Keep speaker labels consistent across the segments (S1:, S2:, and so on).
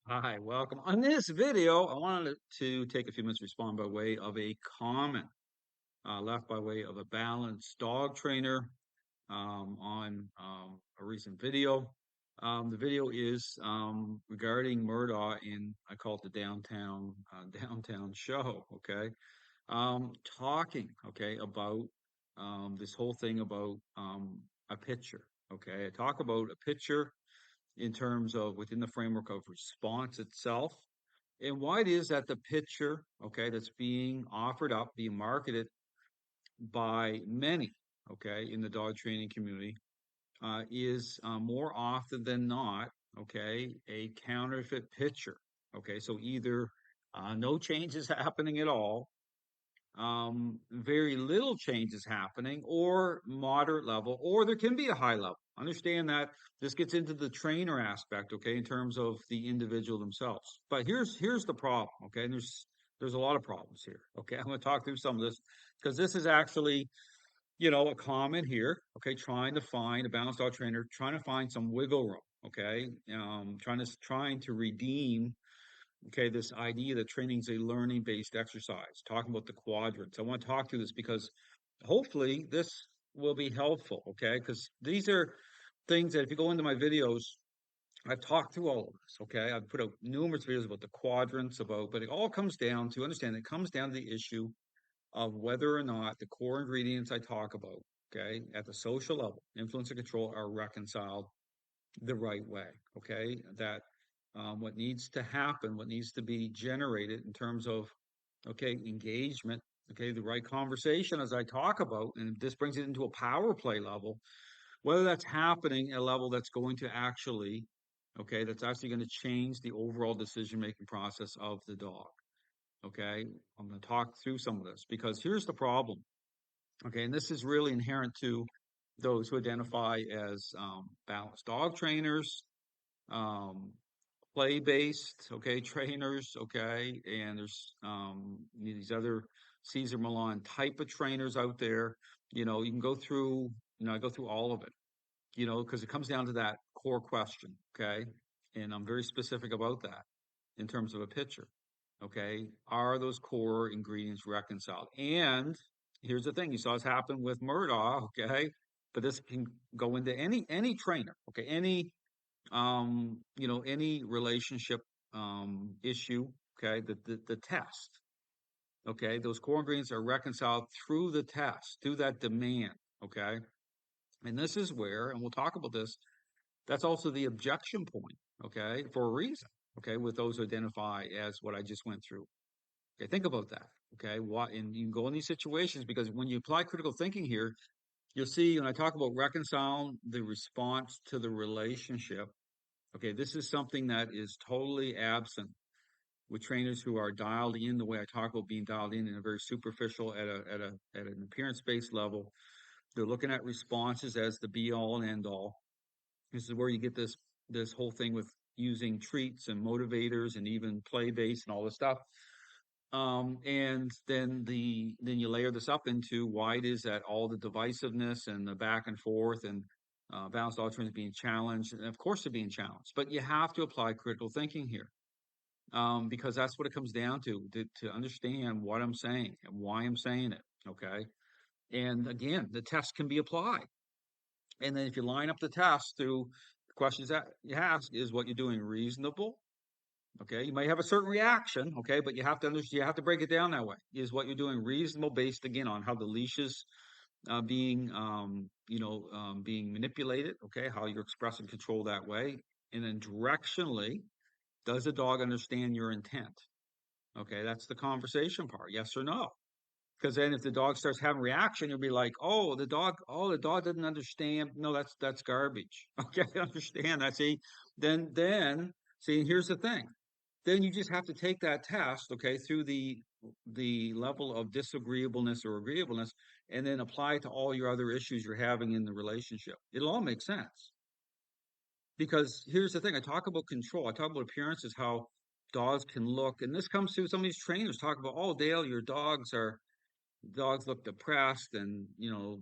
S1: Hi, welcome. On this video, I wanted to take a few minutes to respond by way of a comment left by way of a balanced dog trainer on a recent video. The video is regarding Murdoch in, I call it the downtown show. Okay, talking about this whole thing about a picture. Okay, I talk about a picture in terms of within the framework of response itself and why it is that the picture, okay, that's being offered up, being marketed by many, okay, in the dog training community, is more often than not, okay, a counterfeit picture. Okay, so either no change is happening at all, very little change is happening, or moderate level, or there can be a high level. Understand that this gets into the trainer aspect, okay, in terms of the individual themselves. But here's the problem, okay, and there's a lot of problems here. Okay, I'm going to talk through some of this because this is actually, a comment here, okay, trying to find a balanced dog trainer, trying to find some wiggle room, okay, trying to redeem. Okay, this idea that training is a learning based exercise, talking about the quadrants. I want to talk through this because hopefully this will be helpful. Okay, because these are things that if you go into my videos, I've talked through all of this. Okay, I've put out numerous videos about the quadrants, but it all comes down to understand it comes down to the issue of whether or not the core ingredients I talk about, okay, at the social level, influence and control, are reconciled the right way. Okay, that what needs to happen, what needs to be generated in terms of okay engagement, okay, the right conversation as I talk about, and this brings it into a power play level, whether that's happening at a level that's going to actually, okay, that's actually going to change the overall decision making process of the dog. Okay, I'm going to talk through some of this because here's the problem. Okay, and this is really inherent to those who identify as balanced dog trainers, um, play-based, okay, trainers, okay, and there's these other Caesar Milan type of trainers out there. You can go through, I go through all of it, because it comes down to that core question, okay, and I'm very specific about that in terms of a picture, okay. Are those core ingredients reconciled? And here's the thing: you saw this happen with Murdoch, okay, but this can go into any trainer, okay, any relationship issue, okay, the test, okay, those core ingredients are reconciled through the test, through that demand, okay, and this is where, and we'll talk about this, that's also the objection point, okay, for a reason, okay, with those who identify as what I just went through. Okay, think about that, okay, and you can go in these situations because when you apply critical thinking here, you'll see when I talk about reconciling the response to the relationship. Okay, this is something that is totally absent with trainers who are dialed in the way I talk about being dialed in a very superficial at an appearance based level. They're looking at responses as the be all and end all. This is where you get this whole thing with using treats and motivators and even play based and all this stuff. And then you layer this up into why it is that all the divisiveness and the back and forth and balanced doctrine is being challenged, and of course they're being challenged. But you have to apply critical thinking here, because that's what it comes down to understand what I'm saying and why I'm saying it. Okay, and again, the test can be applied, and then if you line up the test through the questions that you ask, is what you're doing reasonable? Okay, you might have a certain reaction, okay, but you have to understand, you have to break it down that way. Is what you're doing reasonable based again on how the leash is being manipulated, okay, how you're expressing control that way, and then directionally, does the dog understand your intent? Okay, that's the conversation part, yes or no. Because then if the dog starts having reaction, you'll be like, oh, the dog doesn't understand. No, that's garbage. Okay, I understand that. See, then see, and here's the thing. Then you just have to take that test, okay, through the level of disagreeableness or agreeableness, and then apply it to all your other issues you're having in the relationship. It'll all make sense. Because here's the thing, I talk about control, I talk about appearances, how dogs can look, and this comes through some of these trainers talk about, oh, Dale, your dogs look depressed, and the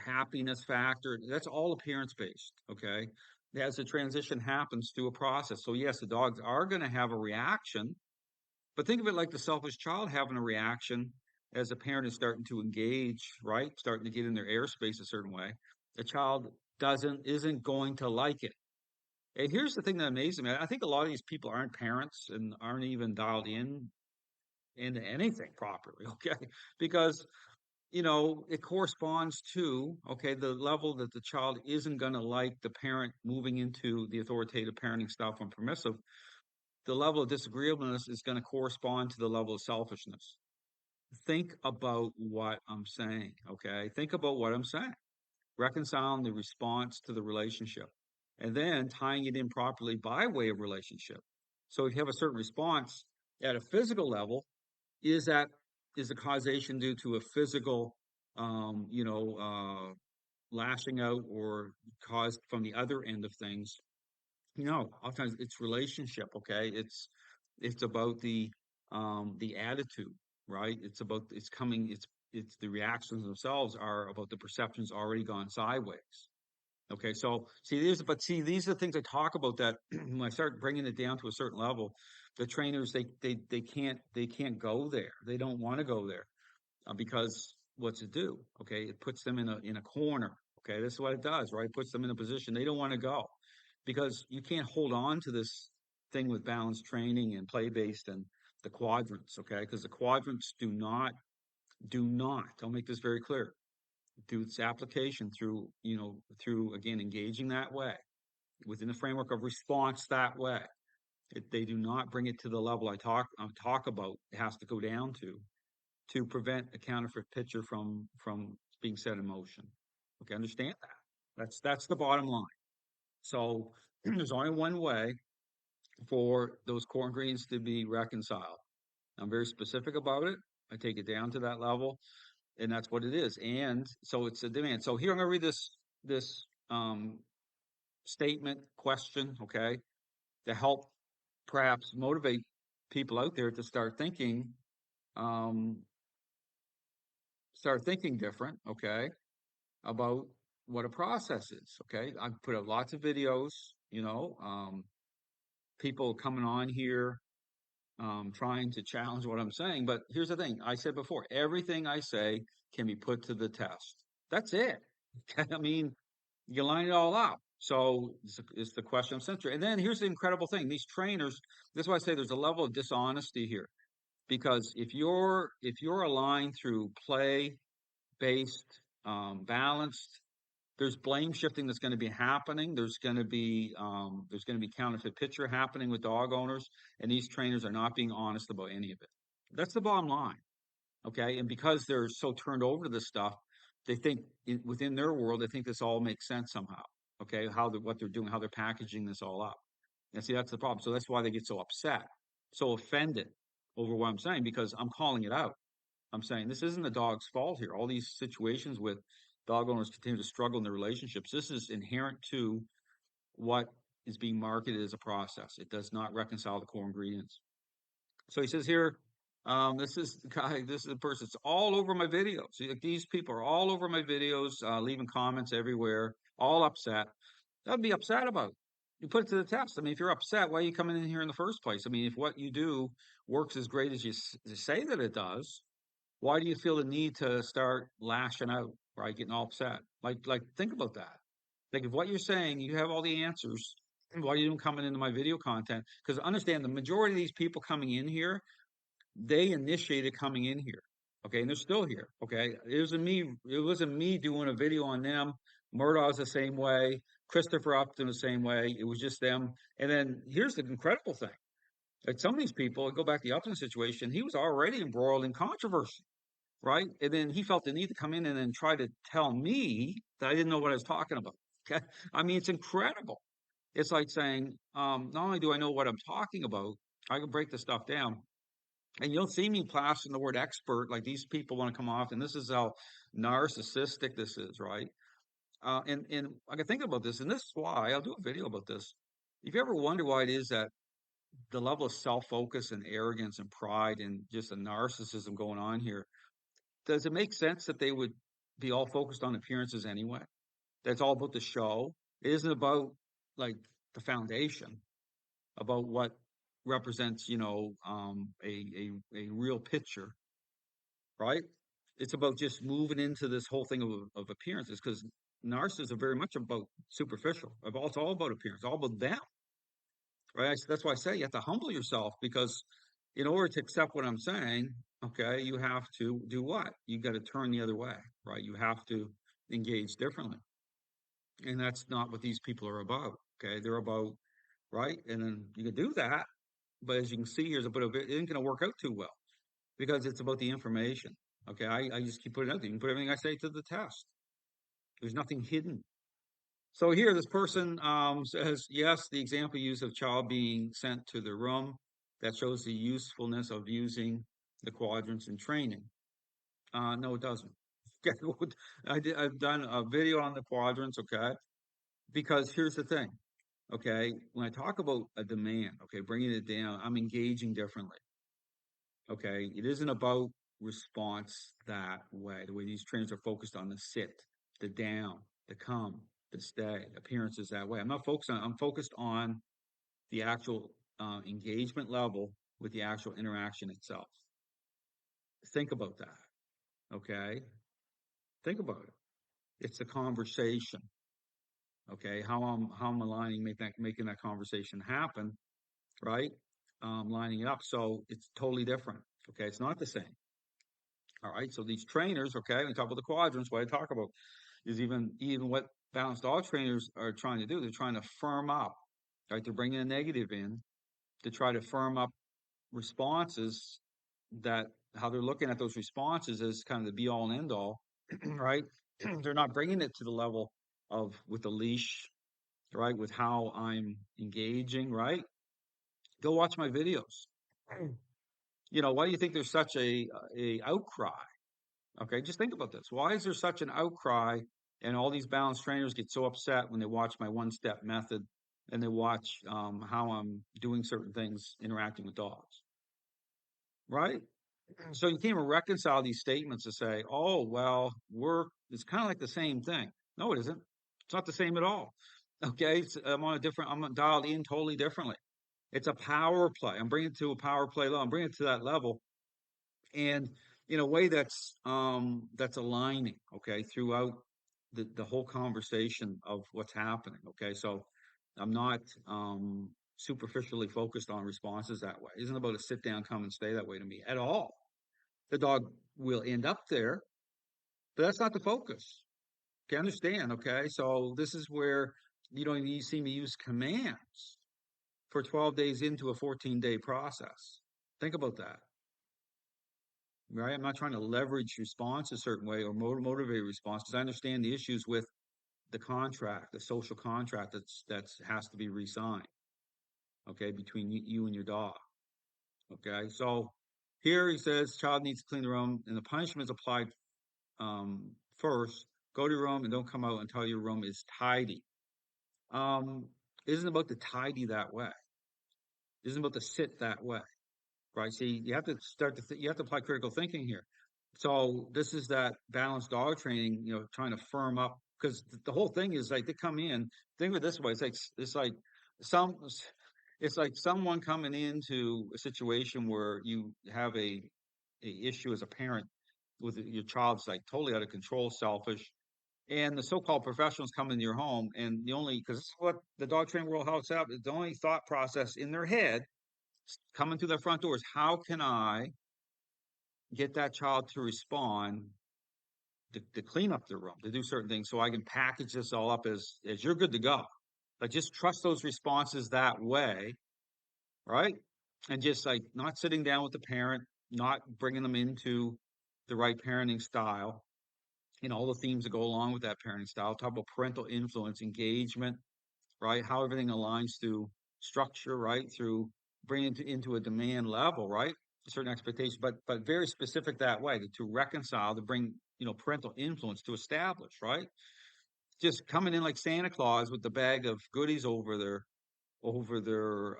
S1: happiness factor, that's all appearance based, okay. as the transition happens through a process. So yes, the dogs are going to have a reaction, but think of it like the selfish child having a reaction as a parent is starting to engage, right? Starting to get in their airspace a certain way. The child isn't going to like it. And here's the thing that amazes me. I think a lot of these people aren't parents and aren't even dialed in into anything properly, okay? Because it corresponds to, okay, the level that the child isn't going to like the parent moving into the authoritative parenting style from permissive. The level of disagreeableness is going to correspond to the level of selfishness. Think about what I'm saying, okay? Think about what I'm saying. Reconciling the response to the relationship and then tying it in properly by way of relationship. So if you have a certain response at a physical level, is that is the causation due to a physical lashing out or caused from the other end of things? Oftentimes it's relationship, okay? It's about the attitude, right? It's the reactions themselves are about the perceptions already gone sideways. Okay, so these are the things I talk about that when I start bringing it down to a certain level, the trainers they can't go there. They don't want to go there because what's it do? Okay, it puts them in a corner. Okay, this is what it does, right? It puts them in a position they don't want to go because you can't hold on to this thing with balanced training and play based and the quadrants. Okay, because the quadrants do not. I'll make this very clear. Do its application through again engaging that way within the framework of response that way. They do not bring it to the level I talk about. It has to go down to prevent a counterfeit picture from being set in motion. Okay, understand that. That's the bottom line. So there's only one way for those core ingredients to be reconciled. I'm very specific about it. I take it down to that level, and that's what it is. And so it's a demand. So here I'm going to read this statement question, okay, to help perhaps motivate people out there to um, start thinking different, okay, about what a process is. Okay, I've put out lots of videos, people coming on here, trying to challenge what I'm saying. But here's the thing: I said before, everything I say can be put to the test. That's it. I mean, you line it all up. So it's the question of century. And then here's the incredible thing: these trainers. This is why I say there's a level of dishonesty here, because if you're aligned through play based, balanced, there's blame shifting that's going to be happening. There's going to be counterfeit picture happening with dog owners, and these trainers are not being honest about any of it. That's the bottom line, okay? And because they're so turned over to this stuff, they think within their world, they think this all makes sense somehow. Okay, what they're doing, how they're packaging this all up, and see that's the problem. So that's why they get so upset, so offended over what I'm saying because I'm calling it out. I'm saying this isn't the dog's fault here. All these situations with dog owners continue to struggle in their relationships. This is inherent to what is being marketed as a process. It does not reconcile the core ingredients. So he says here, this is the guy, this is the person. It's all over my videos. See, like, these people are all over my videos, leaving comments everywhere, all upset. That'd be upset about. You put it to the test. I mean, if you're upset, why are you coming in here in the first place? I mean, if what you do works as great as you say that it does, why do you feel the need to start lashing out, right? Getting all upset. Like, think about that. Like, if what you're saying, you have all the answers, why are you even coming into my video content? Because understand the majority of these people coming in here, they initiated coming in here. Okay, and they're still here. Okay. It wasn't me doing a video on them. Murdaugh's the same way. Christopher Upton the same way. It was just them. And then here's the incredible thing. Like some of these people, go back to the Upton situation, he was already embroiled in controversy, right? And then he felt the need to come in and then try to tell me that I didn't know what I was talking about. Okay. I mean, it's incredible. It's like saying, not only do I know what I'm talking about, I can break the stuff down. And you'll see me plastering the word expert, like these people want to come off, and this is how narcissistic this is, right? And I can think about this, and this is why I'll do a video about this. If you ever wonder why it is that the level of self-focus and arrogance and pride and just a narcissism going on here, does it make sense that they would be all focused on appearances anyway? That's all about the show. It isn't about like the foundation about what represents, a real picture, right? It's about just moving into this whole thing of appearances because narcissists are very much about superficial. It's all about appearance, all about them, right? That's why I say you have to humble yourself because in order to accept what I'm saying, okay, you have to do what? You got to turn the other way, right? You have to engage differently. And that's not what these people are about. Okay. They're about, right? And then you can do that. But as you can see, here's a bit of it. It ain't going to work out too well because it's about the information. Okay. I just keep putting it out there. You can put everything I say to the test. There's nothing hidden. So here, this person says, yes, the example use of child being sent to the room that shows the usefulness of using the quadrants in training. No, it doesn't. I've done a video on the quadrants, okay? Because here's the thing, okay? When I talk about a demand, okay, bringing it down, I'm engaging differently, okay? It isn't about response that way. The way these trainers are focused on the sit, the down, the come, the stay, appearances that way. I'm focused on the actual engagement level with the actual interaction itself. Think about that, okay? Think about it. It's a conversation, okay? How I'm aligning, making that conversation happen, right? Lining it up. So it's totally different. Okay. It's not the same. All right. So these trainers, okay, we talk about the quadrants. What I talk about is even what balanced dog trainers are trying to do. They're trying to firm up, right? They're bringing a negative in to try to firm up responses that how they're looking at those responses as kind of the be all and end all, right? They're not bringing it to the level of with the leash, right? With how I'm engaging, right? Go watch my videos. Why do you think there's such a outcry? Okay, just think about this. Why is there such an outcry and all these balanced trainers get so upset when they watch my one-step method and they watch how I'm doing certain things interacting with dogs, right? So you can't even reconcile these statements to say, oh, well, it's kind of like the same thing. No, it isn't. It's not the same at all. Okay, I'm dialed in totally differently. It's a power play. I'm bringing it to a power play level. I'm bringing it to that level and in a way that's aligning, okay, throughout the whole conversation of what's happening. Okay, so I'm not superficially focused on responses that way. It isn't about a sit down, come and stay that way to me at all. The dog will end up there, but that's not the focus. Okay, understand? Okay, so this is where you don't even see me use commands for 12 days into a 14-day process. Think about that. Right? I'm not trying to leverage response a certain way or motivate response because I understand the issues with the contract, the social contract that's has to be re-signed. Okay, between you and your dog. Okay, so here he says child needs to clean the room and the punishment is applied first. Go to your room and don't come out until your room is tidy. Um, isn't about to tidy that way. Isn't about to sit that way. Right? See, you have to you have to apply critical thinking here. So this is that balanced dog training, trying to firm up because the whole thing is like they come in. Think of it this way: some, it's like someone coming into a situation where you have a issue as a parent with your child's like totally out of control, selfish, and the so-called professionals come into your home, and the only because this is what the dog training world how it's up. The only thought process in their head coming through their front doors. How can I get that child to respond to clean up their room, to do certain things so I can package this all up as you're good to go. Like just trust those responses that way, right? And just like not sitting down with the parent, not bringing them into the right parenting style, all the themes that go along with that parenting style. Talk about parental influence, engagement, right? How everything aligns through structure, right? Through bringing it into a demand level, right? Certain expectations, but very specific that way to reconcile, to bring parental influence to establish, right? Just coming in like Santa Claus with the bag of goodies over their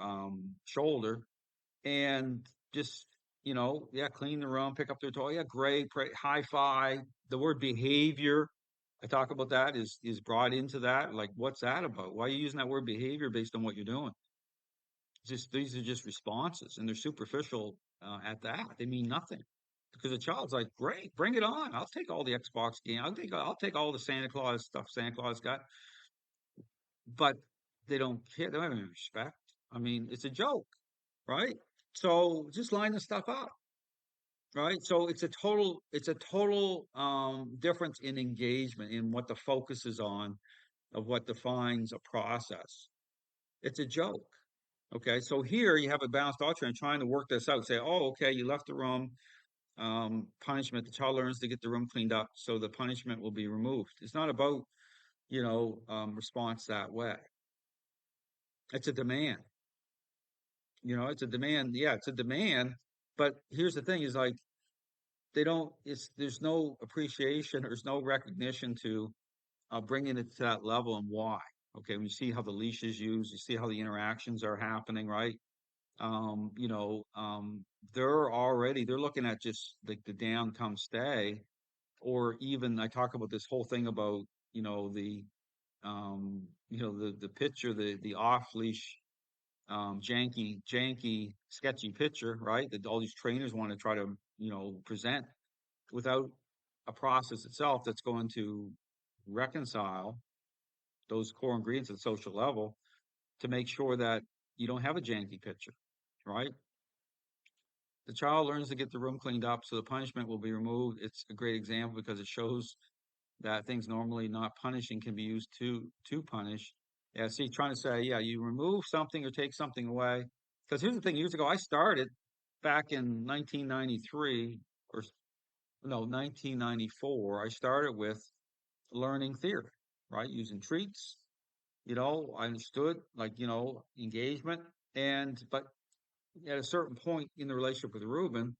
S1: shoulder, and just yeah, clean the room, pick up their toy, yeah, great, high five. The word behavior I talk about that is brought into that. Like, what's that about? Why are you using that word behavior based on what you're doing? Just these are just responses, and they're superficial at that. They mean nothing because a child's like, "Great, bring it on! I'll take all the Xbox game. I'll take all the Santa Claus stuff Santa Claus got." But they don't care. They don't have any respect. I mean, it's a joke, right? So just line the stuff up, right? So it's a total difference in engagement in what the focus is on of what defines a process. It's a joke. Okay, so here you have a balanced doctrine trying to work this out. Say, oh, okay, you left the room, punishment. The child learns to get the room cleaned up, so the punishment will be removed. It's not about, response that way. It's a demand. It's a demand. Yeah, it's a demand. But here's the thing: is like they don't. There's no appreciation. There's no recognition to bringing it to that level and why. Okay, when you see how the leash is used, you see how the interactions are happening, right? um, you know, um, they're looking at just like the down come stay, or even I talk about this whole thing about, the, the picture, the off leash, janky, sketchy picture, right? That all these trainers want to try to, present without a process itself that's going to reconcile those core ingredients at the social level to make sure that you don't have a janky picture, right? The child learns to get the room cleaned up, so the punishment will be removed. It's a great example because it shows that things normally not punishing can be used to punish. Yeah, see, trying to say, yeah, you remove something or take something away. Because here's the thing: years ago, I started back in 1993, or no, 1994. I started with learning theory, right, using treats. I understood like engagement, but at a certain point in the relationship with Ruben,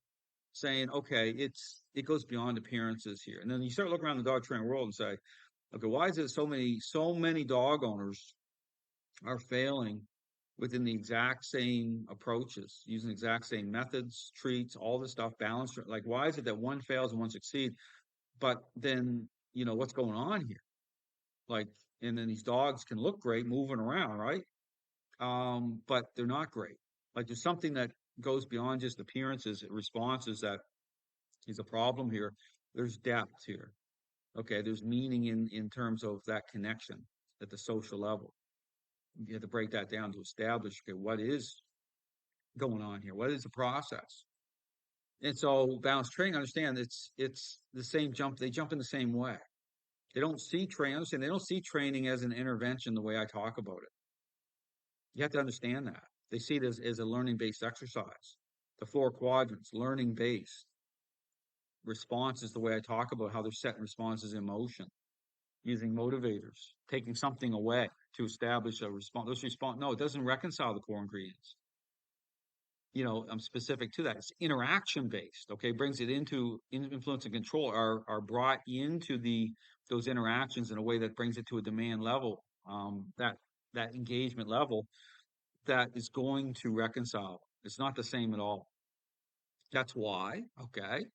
S1: saying, okay, it goes beyond appearances here. And then you start looking around the dog training world and say, okay, why is it so many dog owners are failing within the exact same approaches, using the exact same methods, treats, all this stuff, balance? Like, why is it that one fails and one succeeds? But then, what's going on here? Like, and then these dogs can look great moving around, right? But they're not great. Like, there's something that goes beyond just appearances, responses that is a problem here. There's depth here. Okay, there's meaning in terms of that connection at the social level. You have to break that down to establish, okay, what is going on here? What is the process? And so balanced training, understand it's the same jump. They jump in the same way. They don't see training. Understand they don't see training as an intervention the way I talk about it. You have to understand that. They see it as a learning based exercise. The four quadrants, learning based. Response is the way I talk about how they're setting responses in motion, using motivators, taking something away to establish a response. Those response, no, it doesn't reconcile the core ingredients. I'm specific to that. It's interaction based. Okay, brings it into influence and control are brought into those interactions in a way that brings it to a demand level. That engagement level that is going to reconcile. It's not the same at all. That's why. Okay,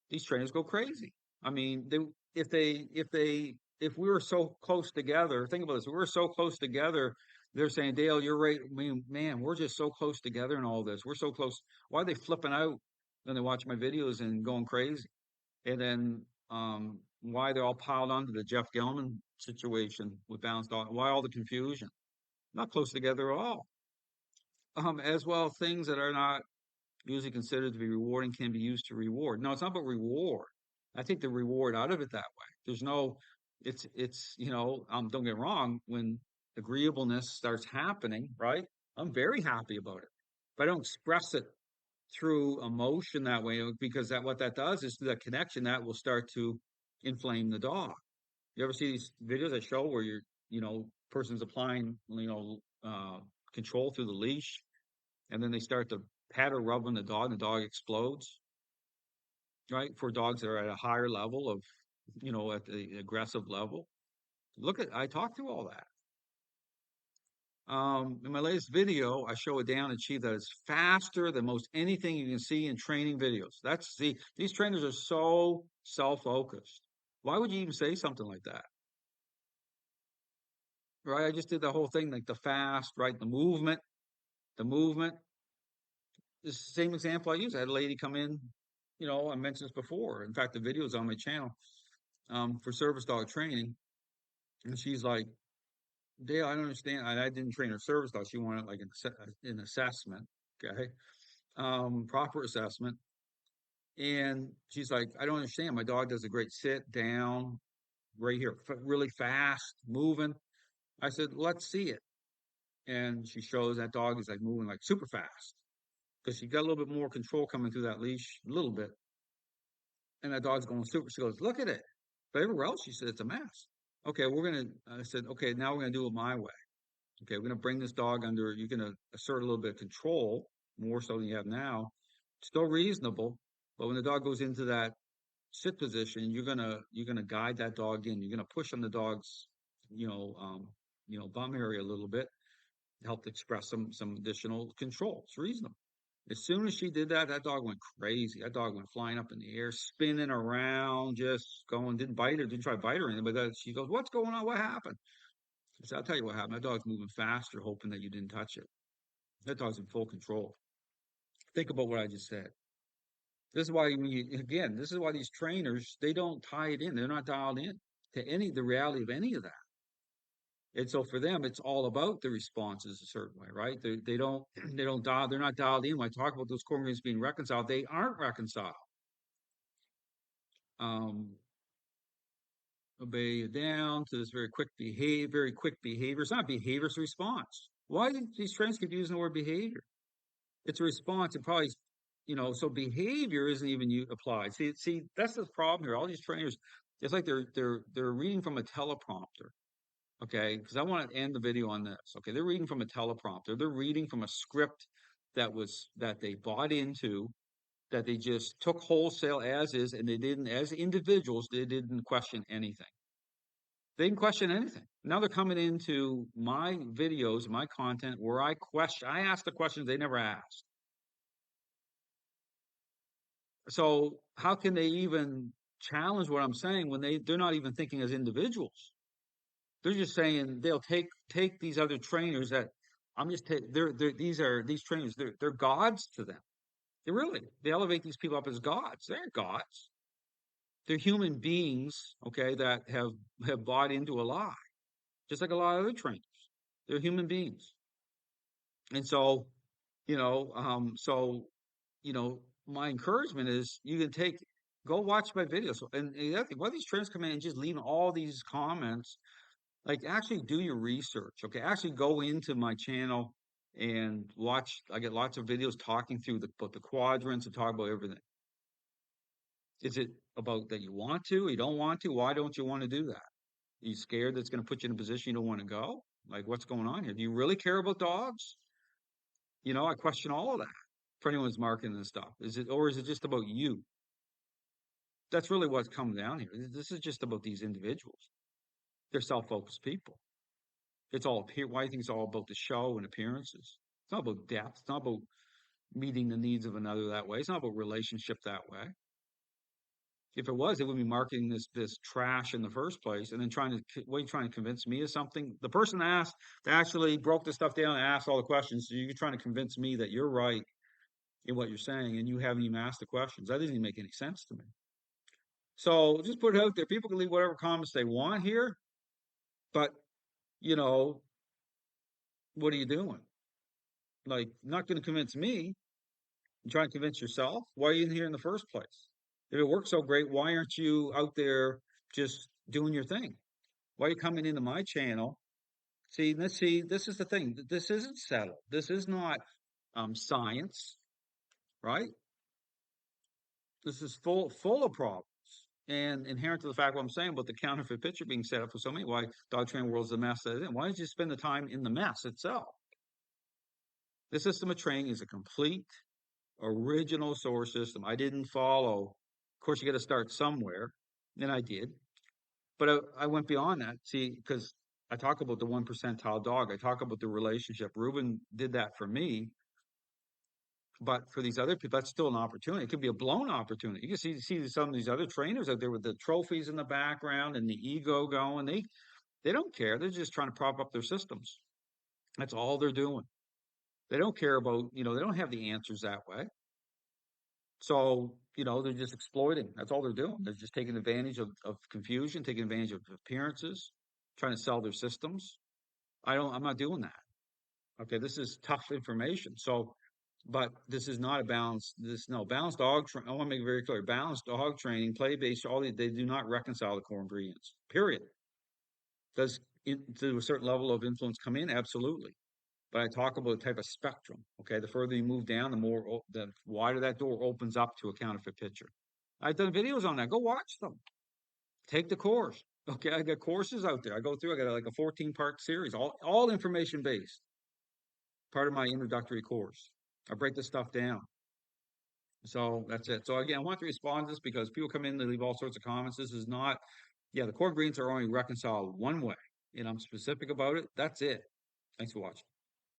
S1: these trainers go crazy. I mean, if we were so close together, think about this. We were so close together. They're saying, Dale, you're right. I mean, man, we're just so close together in all this. We're so close. Why are they flipping out when they watch my videos and going crazy? And then why they're all piled onto the Jeff Gellman situation with balanced dog? Why all the confusion? Not close together at all. As well, things that are not usually considered to be rewarding can be used to reward. No, it's not about reward. I take the reward out of it that way. There's no, don't get me wrong, when agreeableness starts happening, right? I'm very happy about it. But I don't express it through emotion that way because what that does is through that connection that will start to inflame the dog. You ever see these videos that show where person's applying, control through the leash and then they start to pat or rub on the dog, and the dog explodes, right? For dogs that are at a higher level of, at the aggressive level. I talked through all that. In my latest video, I show a down achieve that is faster than most anything you can see in training videos. These trainers are so self-focused. Why would you even say something like that? right? I just did the whole thing, like the fast, right? The movement. This is the same example I use. I had a lady come in, I mentioned this before. In fact, the video is on my channel for service dog training. And she's like, Dale, I don't understand. I didn't train her service dog. She wanted like an assessment, okay, proper assessment. And she's like, I don't understand. My dog does a great sit down right here, really fast, moving. I said, let's see it. And she shows that dog is like moving like super fast because she got a little bit more control coming through that leash, a little bit. And that dog's going super. She goes, look at it. But everywhere else, she said, it's a mess. Okay, I said, okay, now we're going to do it my way. Okay, we're going to bring this dog under, you're going to assert a little bit of control, more so than you have now. Still reasonable, but when the dog goes into that sit position, you're gonna guide that dog in. You're gonna push on the dog's, you know, um, bum area a little bit, help express some additional control. It's reasonable. As soon as she did that, that dog went crazy. That dog went flying up in the air, spinning around, just going, didn't bite her, didn't try to bite her or anything, but she goes, what's going on? What happened? I said, I'll tell you what happened. That dog's moving faster, hoping that you didn't touch it. That dog's in full control. Think about what I just said. This is why again, this is why these trainers, they don't tie it in. They're not dialed in to the reality of any of that. And so for them, it's all about the responses a certain way, right? They don't they don't dial, they're not dialed in. When I talk about those core ingredients being reconciled, they aren't reconciled. Um, obey down to this very quick behavior. It's not behavior, it's a response. Why do these trainers keep using the word behavior? It's a response. It probably, so behavior isn't even applied. See, that's the problem here. All these trainers, it's like they're reading from a teleprompter. Okay, because I want to end the video on this. Okay, they're reading from a teleprompter. They're reading from a script that they bought into, that they just took wholesale as is, and they didn't, as individuals, they didn't question anything. They didn't question anything. Now they're coming into my videos, my content, where I ask the questions they never asked. So how can they even challenge what I'm saying when they're not even thinking as individuals? They're just saying they'll take these other trainers that I'm just these trainers, they're gods to them. They elevate these people up as gods. They're gods. They're human beings, okay, that have bought into a lie, just like a lot of other trainers. They're human beings. And so, you know, um, so my encouragement is you can go watch my videos. And the other thing, why these trainers come in and just leave all these comments, like actually do your research. Okay. Actually go into my channel and watch. I get lots of videos talking through about the quadrants and talk about everything. Is it about that you want to, you don't want to? Why don't you want to do that? Are you scared that's going to put you in a position you don't want to go? Like what's going on here? Do you really care about dogs? I question all of that for anyone's marketing and stuff. Or is it just about you? That's really what's come down here. This is just about these individuals. They're self-focused people. It's all why do you think it's all about the show and appearances? It's not about depth. It's not about meeting the needs of another that way. It's not about relationship that way. If it was, it would be marketing this trash in the first place, and then what are you trying to convince me of something? The person that actually broke the stuff down and asked all the questions. So you're trying to convince me that you're right in what you're saying, and you haven't even asked the questions. That doesn't even make any sense to me. So just put it out there. People can leave whatever comments they want here, but you know, what are you doing? Like, not going to convince me. You're trying to convince yourself. Why are you in here in the first place? If it works so great, why aren't you out there just doing your thing? Why are you coming into my channel? See, this is the thing. This isn't settled. This is not science, right? This is full of problems. And inherent to the fact what I'm saying about the counterfeit picture being set up for so many, why dog training world is the mess that it's in. Why don't you spend the time in the mess itself? This system of training is a complete original source system. I didn't follow. Of course, you got to start somewhere, and I did. But I went beyond that. See, because I talk about the 1 percentile dog. I talk about the relationship. Ruben did that for me. But for these other people, that's still an opportunity. It could be a blown opportunity. You can see some of these other trainers out there with the trophies in the background and the ego going. They don't care. They're just trying to prop up their systems. That's all they're doing. They don't care about, they don't have the answers that way. So, they're just exploiting. That's all they're doing. They're just taking advantage of confusion, taking advantage of appearances, trying to sell their systems. I'm not doing that. Okay, this is tough information. So, but this is not a balanced, no, balanced dog I want to make it very clear. Balanced dog training, play based, they do not reconcile the core ingredients, period. Does to a certain level of influence come in? Absolutely. But I talk about a type of spectrum. Okay, the further you move down, the wider that door opens up to a counterfeit picture. I've done videos on that. Go watch them. Take the course. Okay, I got courses out there. I go through. I got like a 14-part series, all information based. Part of my introductory course. I break this stuff down. So that's it. So again, I want to respond to this because people come in, they leave all sorts of comments. This is not, yeah, the core greens are only reconciled one way, and I'm specific about it. That's it. Thanks for watching.